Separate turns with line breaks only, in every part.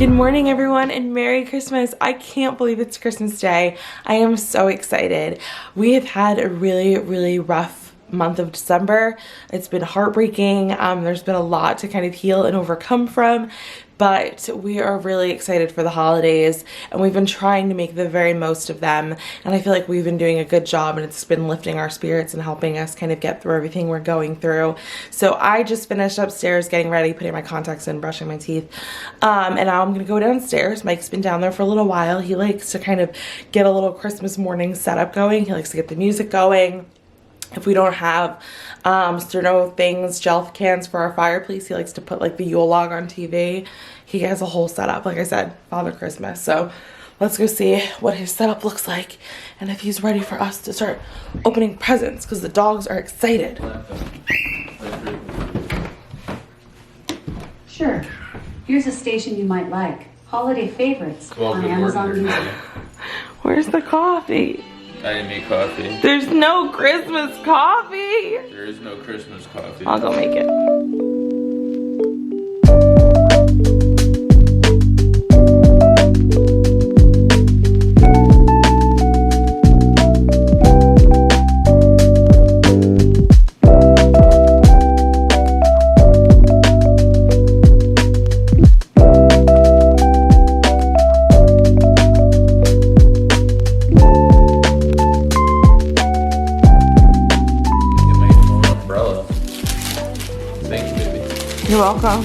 Good morning, everyone, and Merry Christmas. I can't believe it's Christmas Day. I am so excited. We have had a really rough month of December. It's been heartbreaking. There's been a lot to kind of heal and overcome from, but we are really excited for the holidays, and we've been trying to make the very most of them, and I feel like we've been doing a good job, and it's been lifting our spirits and helping us kind of get through everything we're going through. So I just finished upstairs getting ready, putting my contacts in, brushing my teeth, and now I'm gonna go downstairs. Mike's been down there for a little while. He likes to kind of get a little Christmas morning setup going. He likes to get the music going. If we don't have Sterno things, gel cans for our fireplace, he likes to put like the Yule log on TV. He has a whole setup, like I said, Father Christmas. So let's go see what his setup looks like and if he's ready for us to start opening presents, because the dogs are excited.
Sure. Here's a station you might like. Holiday Favorites on Amazon Music.
Where's the coffee?
I didn't make coffee.
There's no Christmas coffee.
There is no Christmas coffee.
I'll go make it. You're welcome.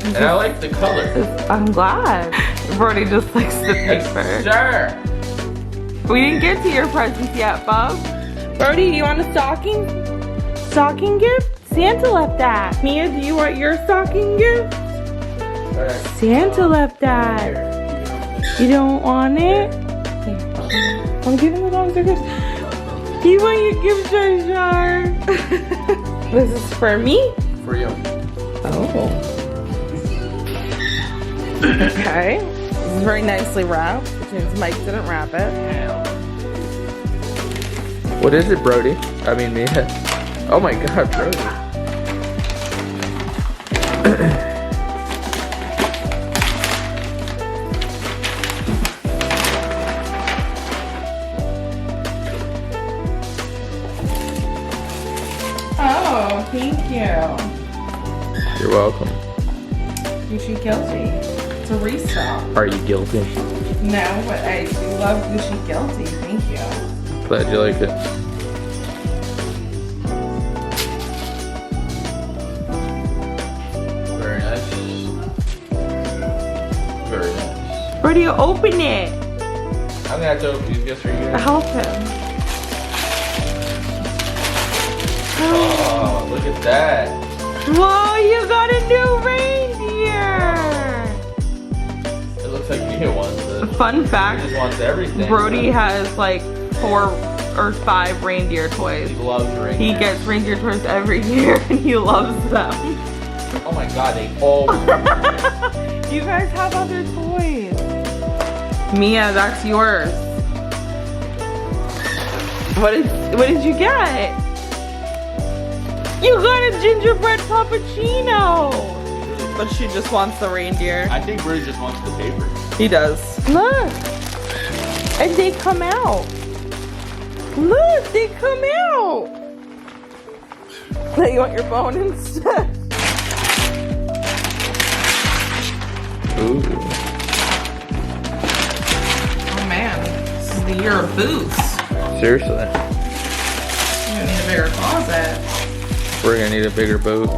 And I like the color.
I'm glad. Brody just likes the paper.
Sure.
We didn't get to your presents yet, Bob. Brody, do you want a stocking? Stocking gift? Santa left that. Mia, do you want your stocking gift? Santa left that. You don't want it? Here. I'm giving the dogs their gifts. You want your gift, Jar Jar? This is for me?
For you.
Oh. Okay. This is very nicely wrapped, which means Mike didn't wrap it.
What is it, Brody? I mean, Mia. Oh my God, Brody.
Oh, thank you.
You're welcome.
Gucci Guilty. It's a restock.
Are you guilty?
No, but I do love Gucci Guilty. Thank you.
Glad you like it. Very nice. Very nice.
Where do you open it?
I'm gonna have to open these gifts for you.
Help him.
Oh, look at that.
Whoa, you got a new reindeer!
It looks like Mia wants it.
Fun fact,
He just wants everything.
Brody has like 4 or 5 reindeer toys.
He loves reindeer.
He gets reindeer toys every year and he loves them.
Oh my God, they all.
You guys have other toys. Mia, that's yours. What did you get? You got a gingerbread puppuccino! But she just wants the reindeer.
I think Brody just wants the paper.
He does. Look! And they come out. Look, they come out! So you want your phone instead?
Ooh.
Oh man, this is the year of boots.
Seriously.
You're gonna need a bigger closet.
We're gonna need a bigger boat.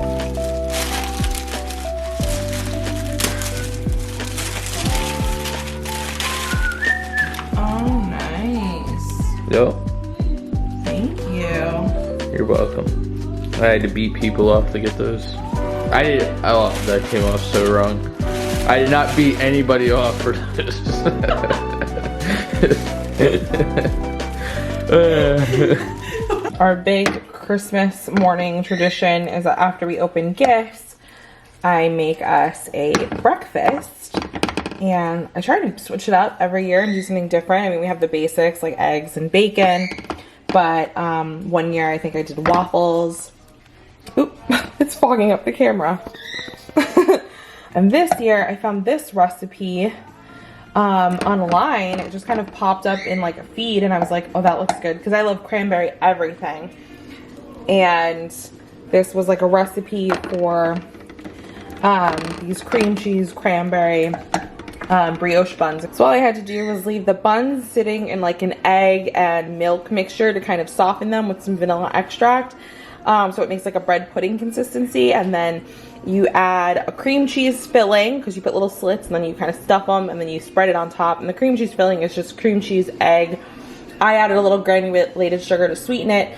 Oh, nice.
Yo.
Thank you.
You're welcome. I had to beat people off to get those. Oh, that came off so wrong. I did not beat anybody off for this.
Our big Christmas morning tradition is that after we open gifts, I make us a breakfast, and I try to switch it up every year and do something different. I mean, we have the basics like eggs and bacon, but one year I think I did waffles. Oop, it's fogging up the camera. And this year I found this recipe online. It just kind of popped up in like a feed and I was like, oh, that looks good, because I love cranberry everything. And this was like a recipe for these cream cheese cranberry brioche buns. So all I had to do was leave the buns sitting in like an egg and milk mixture to kind of soften them with some vanilla extract. So it makes like a bread pudding consistency, and then you add a cream cheese filling, because you put little slits and then you kind of stuff them and then you spread it on top. And the cream cheese filling is just cream cheese, egg. I added a little granulated sugar to sweeten it,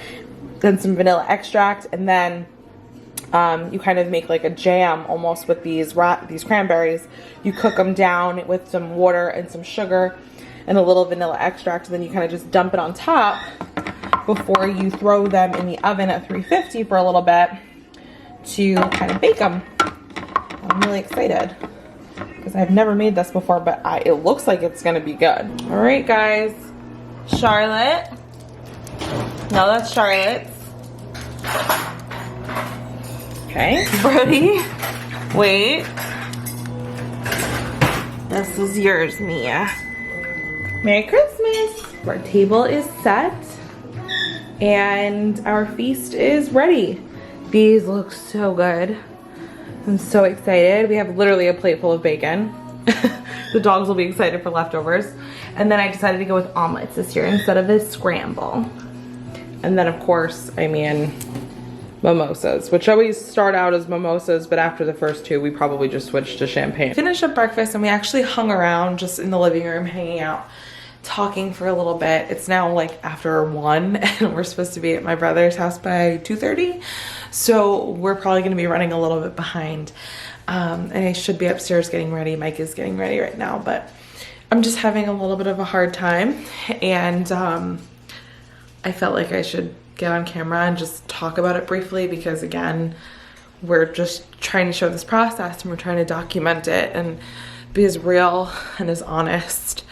then some vanilla extract, and then you kind of make like a jam almost with these cranberries. You cook them down with some water and some sugar and a little vanilla extract, and then you kind of just dump it on top before you throw them in the oven at 350 for a little bit to kind of bake them. I'm really excited because I've never made this before, but it looks like it's gonna be good. All right, guys. Charlotte. No, that's Charlotte's. Okay. Brody. Wait. This is yours, Mia. Merry Christmas. Our table is set and our feast is ready. These look so good. I'm so excited. We have literally a plate full of bacon. The dogs will be excited for leftovers. And then I decided to go with omelets this year instead of a scramble. And then of course, I mean, mimosas, which always start out as mimosas, but after the first two, we probably just switched to champagne. Finished up breakfast and we actually hung around just in the living room, hanging out, talking for a little bit. It's now like after 1 and we're supposed to be at my brother's house by 2:30. So we're probably gonna be running a little bit behind. And I should be upstairs getting ready. Mike is getting ready right now, but I'm just having a little bit of a hard time. And I felt like I should get on camera and just talk about it briefly, because again, we're just trying to show this process and we're trying to document it and be as real and as honest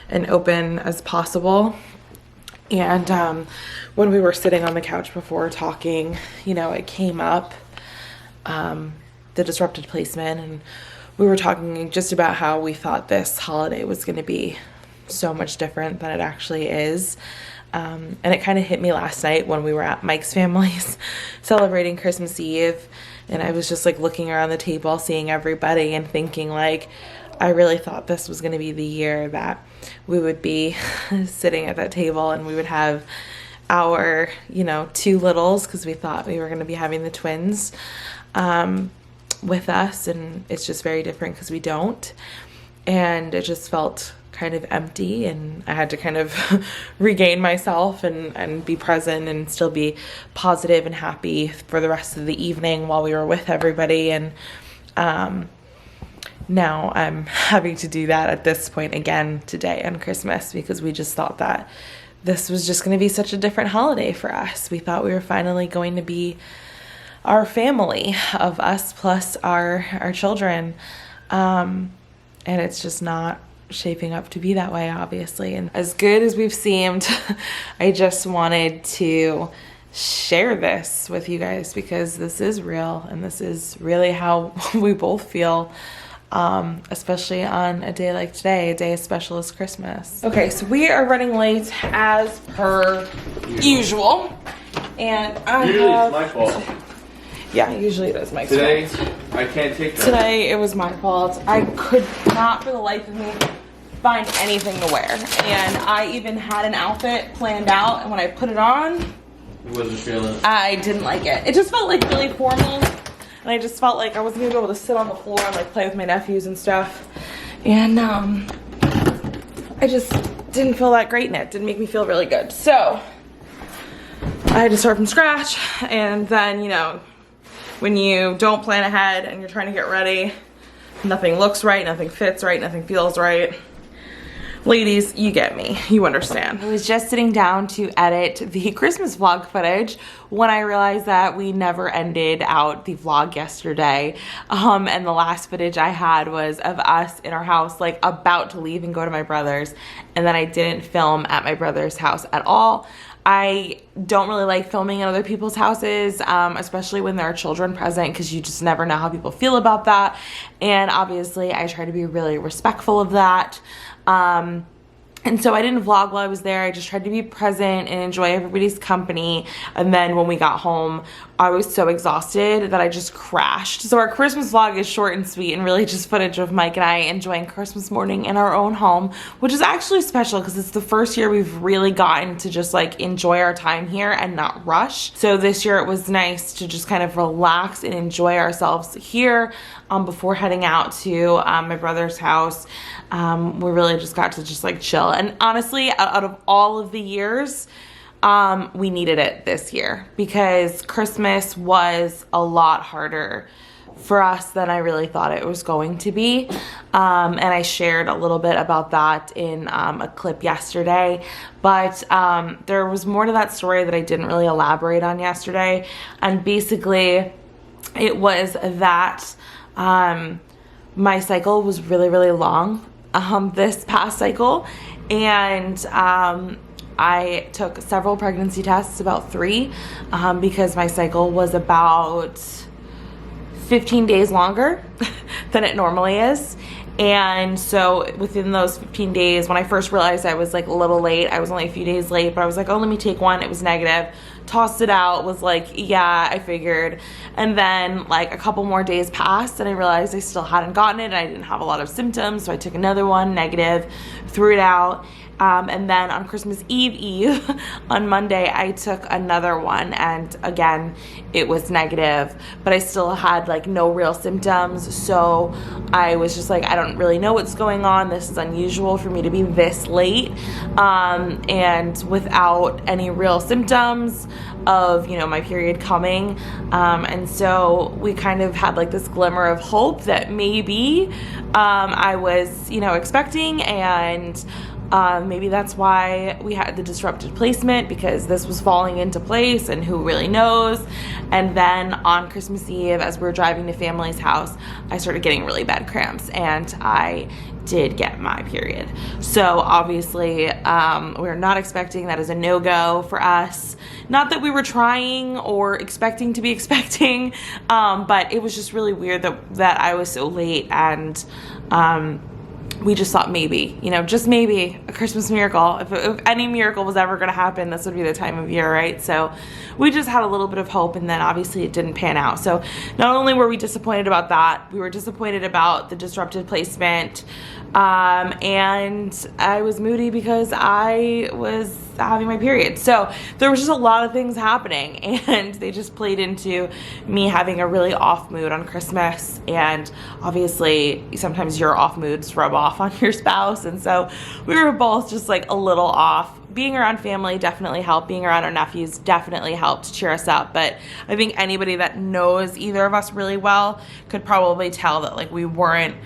and open as possible. And when we were sitting on the couch before talking, you know, it came up, the disrupted placement, and we were talking just about how we thought this holiday was going to be so much different than it actually is. And it kind of hit me last night when we were at Mike's family's celebrating Christmas Eve, and I was just like looking around the table, seeing everybody and thinking like, I really thought this was going to be the year that we would be sitting at that table and we would have our, you know, 2 littles, because we thought we were going to be having the twins with us, and it's just very different because we don't. And it just felt kind of empty, and I had to kind of regain myself and be present and still be positive and happy for the rest of the evening while we were with everybody. And now I'm having to do that at this point again today on Christmas, because we just thought that this was just going to be such a different holiday for us. We thought we were finally going to be our family of us plus our children, and it's just not shaping up to be that way, obviously. And as good as we've seemed, I just wanted to share this with you guys, because this is real and this is really how we both feel, especially on a day like today, a day as special as Christmas. Okay, so we are running late as per usual, and
It's my fault.
Yeah, usually it is my fault.
Today, I can't take that.
Today it was my fault. I could not for the life of me find anything to wear. And I even had an outfit planned out, and when I put it on,
Wasn't feeling it.
I didn't like it. It just felt like really formal, and I just felt like I wasn't gonna be able to sit on the floor and like play with my nephews and stuff. And I just didn't feel that great in it. Didn't make me feel really good. So I had to start from scratch, and then, you know, when you don't plan ahead and you're trying to get ready, nothing looks right, nothing fits right, nothing feels right. Ladies, you get me. You understand. I was just sitting down to edit the Christmas vlog footage when I realized that we never ended out the vlog yesterday. And the last footage I had was of us in our house, like about to leave and go to my brother's. And then I didn't film at my brother's house at all. I don't really like filming in other people's houses, especially when there are children present, because you just never know how people feel about that. And obviously I try to be really respectful of that. And so I didn't vlog while I was there. I just tried to be present and enjoy everybody's company. And then when we got home, I was so exhausted that I just crashed. So our Christmas vlog is short and sweet and really just footage of Mike and I enjoying Christmas morning in our own home, which is actually special because it's the first year we've really gotten to just like enjoy our time here and not rush. So this year it was nice to just kind of relax and enjoy ourselves here before heading out to my brother's house. We really just got to just like chill. And honestly, out of all of the years, we needed it this year because Christmas was a lot harder for us than I really thought it was going to be. And I shared a little bit about that in a clip yesterday, but there was more to that story that I didn't really elaborate on yesterday. And basically it was that my cycle was really, really long this past cycle. And I took several pregnancy tests, about 3, because my cycle was about 15 days longer than it normally is. And so within those 15 days, when I first realized I was like a little late, I was only a few days late, but I was like, oh, let me take one. It was negative. Tossed it out, was like, yeah, I figured. And then like a couple more days passed and I realized I still hadn't gotten it and I didn't have a lot of symptoms. So I took another one, negative, threw it out. And then on Christmas Eve on Monday, I took another one and again, it was negative, but I still had like no real symptoms. So I was just like, I don't really know what's going on. This is unusual for me to be this late, and without any real symptoms of, you know, my period coming. And so we kind of had like this glimmer of hope that maybe I was, you know, expecting, and maybe that's why we had the disrupted placement, because this was falling into place and who really knows. And then on Christmas Eve, as we were driving to family's house, I started getting really bad cramps and I did get my period. So obviously we're not expecting. That is a no-go for us. Not that we were trying or expecting to be expecting, but it was just really weird that I was so late, and we just thought maybe, you know, just maybe a Christmas miracle. If any miracle was ever going to happen, this would be the time of year, right? So we just had a little bit of hope, and then obviously it didn't pan out. So not only were we disappointed about that, we were disappointed about the disrupted placement, and I was moody because I was having my period. So there was just a lot of things happening, and they just played into me having a really off mood on Christmas. And obviously sometimes your off moods rub off on your spouse, and so we were both just like a little off. Being around family definitely helped. Being around our nephews definitely helped cheer us up. But I think anybody that knows either of us really well could probably tell that like we weren't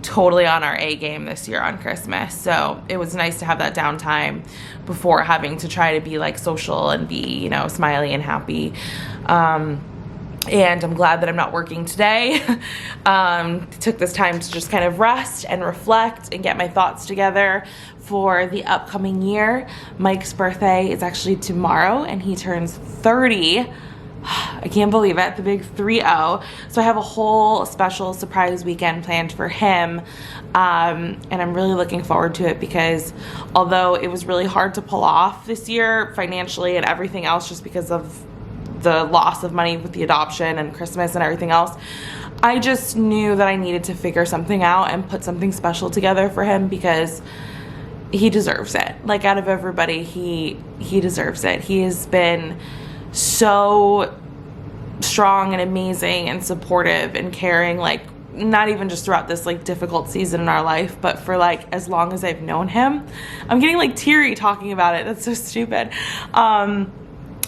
totally on our A game this year on Christmas. So it was nice to have that downtime before having to try to be like social and be, you know, smiley and happy. And I'm glad that I'm not working today. Took this time to just kind of rest and reflect and get my thoughts together for the upcoming year. Mike's birthday is actually tomorrow and he turns 30. I can't believe it, the big 3-0. So I have a whole special surprise weekend planned for him. And I'm really looking forward to it, because although it was really hard to pull off this year financially and everything else, just because of the loss of money with the adoption and Christmas and everything else, I just knew that I needed to figure something out and put something special together for him, because he deserves it. Like, out of everybody, he deserves it. He has been so strong and amazing and supportive and caring, like not even just throughout this like difficult season in our life, but for like as long as I've known him. I'm getting like teary talking about it. That's so stupid.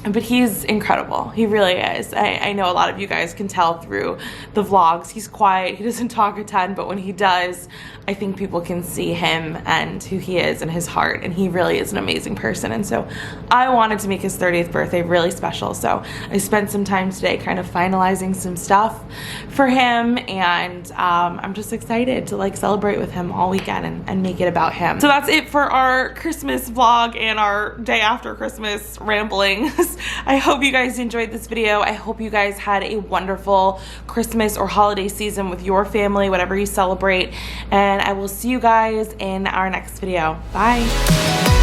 But he's incredible. He really is. I know a lot of you guys can tell through the vlogs. He's quiet. He doesn't talk a ton, but when he does, I think people can see him and who he is and his heart. And he really is an amazing person. And so I wanted to make his 30th birthday really special. So I spent some time today kind of finalizing some stuff for him. And I'm just excited to like celebrate with him all weekend and make it about him. So that's it for our Christmas vlog and our day after Christmas ramblings. I hope you guys enjoyed this video. I hope you guys had a wonderful Christmas or holiday season with your family, whatever you celebrate. And I will see you guys in our next video. Bye.